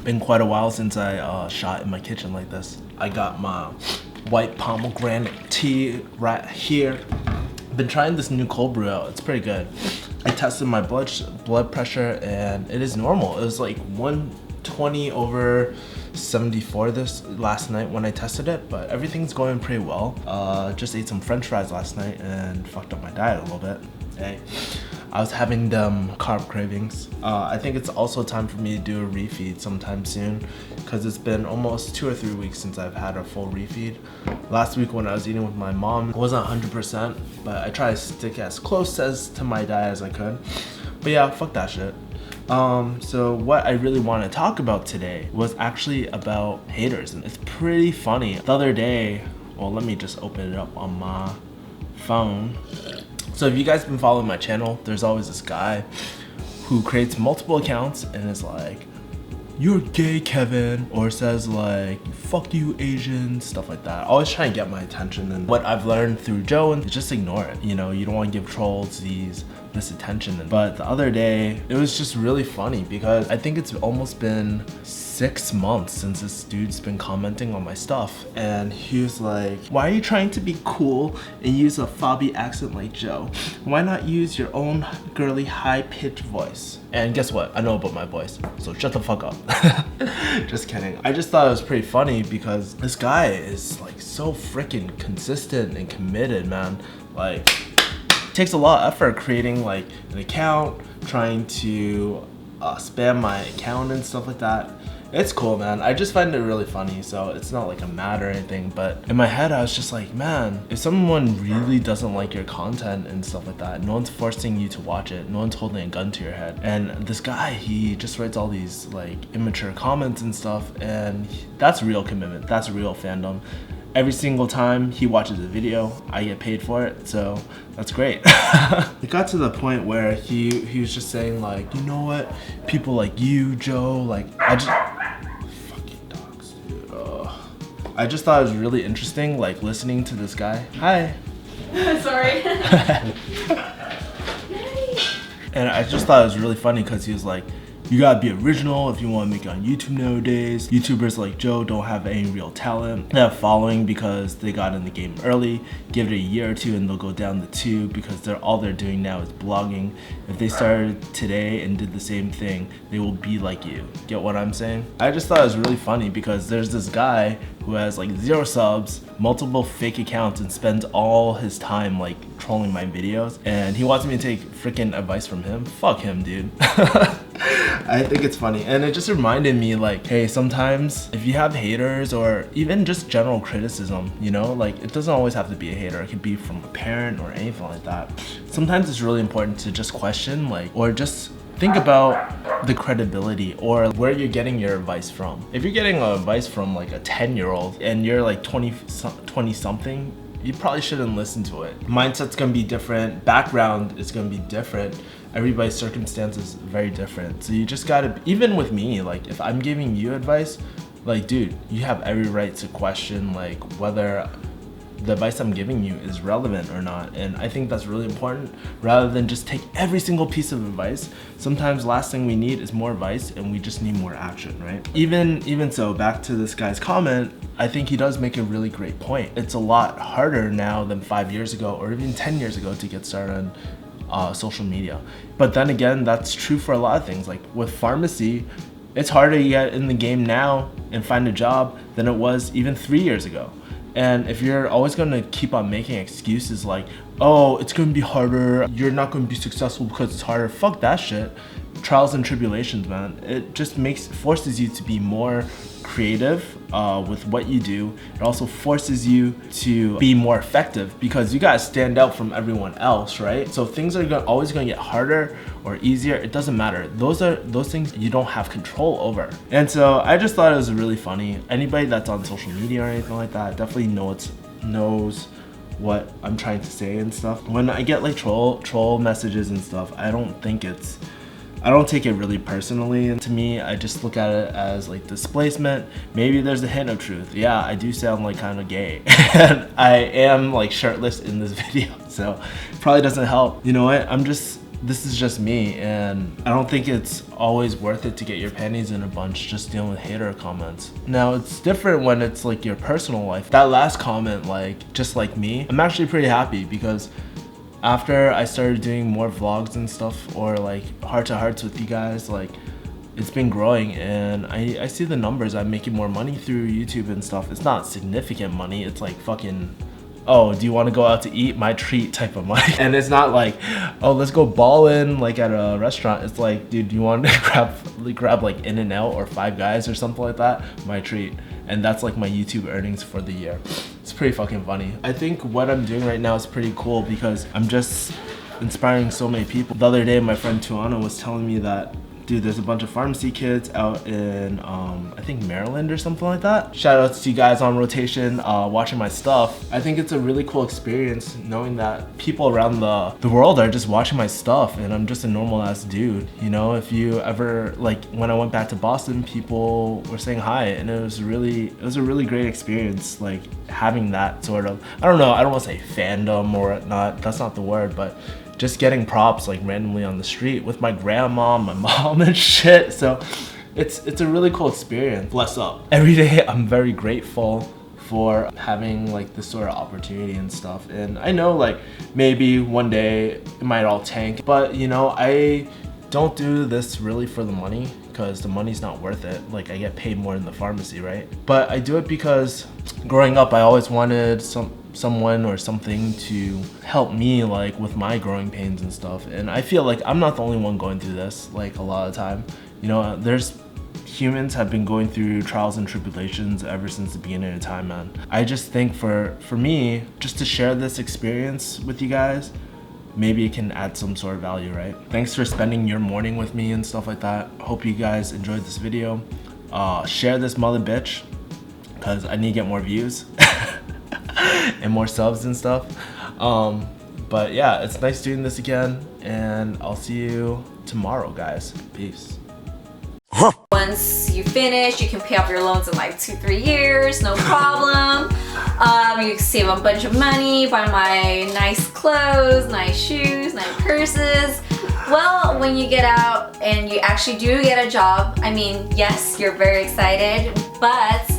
Been quite a while since I shot in my kitchen like this. I got my white pomegranate tea right here. Been trying this new cold brew out. It's pretty good. I tested my blood pressure and it is normal. It was like 120/74 this last night when I tested it, but everything's going pretty well. Just ate some french fries last night and fucked up my diet a little bit. Hey, I was having them carb cravings. I think it's also time for me to do a refeed sometime soon because it's been almost 2 or 3 weeks since I've had a full refeed. Last week when I was eating with my mom, it wasn't 100%, but I try to stick as close as to my diet as I could. But yeah, fuck that shit. So what I really want to talk about today was actually about haters, and it's pretty funny. The other day, well, let me just open it up on my phone. So if you guys have been following my channel, there's always this guy who creates multiple accounts and is like, "You're gay, Kevin," or says like, "Fuck you, Asian," stuff like that. Always trying to get my attention. And what I've learned through Joe is just ignore it. You know, you don't want to give trolls this attention. But the other day, it was just really funny because I think it's almost been 6 months since this dude's been commenting on my stuff, and he was like, "Why are you trying to be cool and use a Fabi accent like Joe? Why not use your own girly high-pitched voice?" And guess what? I know about my voice, so shut the fuck up. Just kidding. I just thought it was pretty funny because this guy is like so freaking consistent and committed, man. Like, takes a lot of effort creating like an account, trying to spam my account and stuff like that. It's cool, man. I just find it really funny, so it's not like a mad or anything, but in my head I was just like, man, if someone really doesn't like your content and stuff like that, no one's forcing you to watch it, no one's holding a gun to your head. And this guy, he just writes all these like immature comments and stuff, and that's real commitment, that's real fandom. Every single time he watches a video, I get paid for it, so that's great. It got to the point where he was just saying like, "You know what? People like you, Joe, like fucking dogs, dude. I just thought it was really interesting, like listening to this guy. Hi. Sorry. And I just thought it was really funny because he was like, "You gotta be original if you want to make it on YouTube nowadays. YouTubers like Joe don't have any real talent. They have following because they got in the game early. Give it a year or two and they'll go down the tube because all they're doing now is blogging. If they started today and did the same thing, they will be like you." Get what I'm saying? I just thought it was really funny because there's this guy who has like 0 subs, multiple fake accounts, and spends all his time like trolling my videos, and he wants me to take freaking advice from him. Fuck him, dude. I think it's funny, and it just reminded me like, hey, sometimes if you have haters or even just general criticism, you know, like it doesn't always have to be a hater. It could be from a parent or anything like that. Sometimes it's really important to just question, like, or just think about the credibility or where you're getting your advice from. If you're getting advice from like a 10-year-old and you're like 20 something, you probably shouldn't listen to it. Mindset's gonna be different, background is gonna be different. Everybody's circumstance is very different. So you just gotta, even with me, like if I'm giving you advice, like dude, you have every right to question like whether the advice I'm giving you is relevant or not. And I think that's really important rather than just take every single piece of advice. Sometimes last thing we need is more advice and we just need more action, right? Even so, back to this guy's comment, I think he does make a really great point. It's a lot harder now than 5 years ago or even 10 years ago to get started on social media. But then again, that's true for a lot of things. Like with pharmacy, it's harder to get in the game now and find a job than it was even 3 years ago. And if you're always gonna keep on making excuses like, "Oh, it's gonna be harder, you're not gonna be successful because it's harder," fuck that shit. Trials and tribulations, man. It just forces you to be more creative with what you do. It also forces you to be more effective because you gotta stand out from everyone else, right? So things are always gonna get harder or easier. It doesn't matter. Those things you don't have control over. And so I just thought it was really funny. Anybody that's on social media or anything like that definitely knows what I'm trying to say and stuff. When I get like troll messages and stuff, I don't take it really personally, and to me, I just look at it as like displacement. Maybe there's a hint of truth. Yeah, I do sound like kind of gay, and I am like shirtless in this video, so it probably doesn't help. You know what? I'm just this is just me, and I don't think it's always worth it to get your panties in a bunch just dealing with hater comments. Now, it's different when it's like your personal life. That last comment, like, just like me, I'm actually pretty happy because after I started doing more vlogs and stuff, or like heart-to-hearts with you guys, like, it's been growing, and I see the numbers. I'm making more money through YouTube and stuff. It's not significant money. It's like fucking, oh, do you want to go out to eat? My treat type of money. And it's not like, oh, let's go ballin' like at a restaurant. It's like, dude, do you want to grab like In-N-Out or Five Guys or something like that? My treat. And that's like my YouTube earnings for the year. It's pretty fucking funny. I think what I'm doing right now is pretty cool because I'm just inspiring so many people. The other day, my friend Tuana was telling me that, dude, there's a bunch of pharmacy kids out in, I think Maryland or something like that. Shout outs to you guys on rotation, watching my stuff. I think it's a really cool experience knowing that people around the world are just watching my stuff, and I'm just a normal ass dude. You know, if you ever, like when I went back to Boston, people were saying hi, and it was a really great experience, like having that sort of, I don't know, I don't want to say fandom or whatnot, that's not the word, but just getting props like randomly on the street with my grandma, my mom and shit. So it's a really cool experience. Bless up. Every day I'm very grateful for having like this sort of opportunity and stuff. And I know like maybe one day it might all tank, but you know, I don't do this really for the money because the money's not worth it. Like I get paid more in the pharmacy, right? But I do it because growing up I always wanted someone or something to help me like with my growing pains and stuff, and I feel like I'm not the only one going through this. Like a lot of time, you know, there's humans have been going through trials and tribulations ever since the beginning of time, man. I just think for me, just to share this experience with you guys, maybe it can add some sort of value, right? Thanks for spending your morning with me and stuff like that. Hope you guys enjoyed this video. Share this mother bitch because I need to get more views and more subs and stuff. But yeah, it's nice doing this again, and I'll see you tomorrow, guys. Peace. Once you finish, you can pay off your loans in like 2-3 years, no problem. You can save a bunch of money, buy my nice clothes, nice shoes, nice purses. Well, when you get out and you actually do get a job, I mean, yes, you're very excited, but